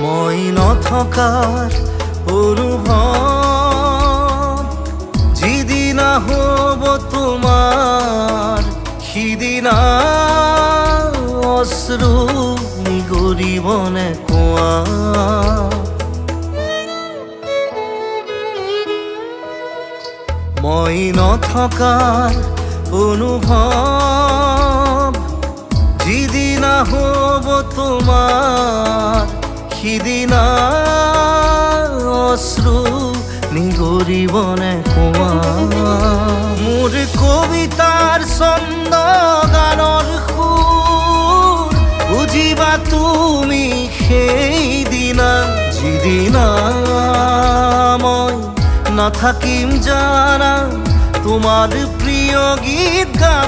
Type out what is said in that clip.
মই নথকাৰ অনুভৱ যিদিনা হ'ব তোমাৰ সিদিনা অশ্ৰু নিগৰিবনে কোৱা। মই নথকাৰ অনুভৱ যিদিনা হ'ব তোমাৰ সিদিনা অশ্ৰু নিগৰিবনে কোৱা। মোৰ কবিতাৰ ছন্দ গানৰ সুৰ বুজিবা তুমি সেইদিনা যিদিনা মই নাথাকিম জানা তোমাৰ প্ৰিয় গীত গান।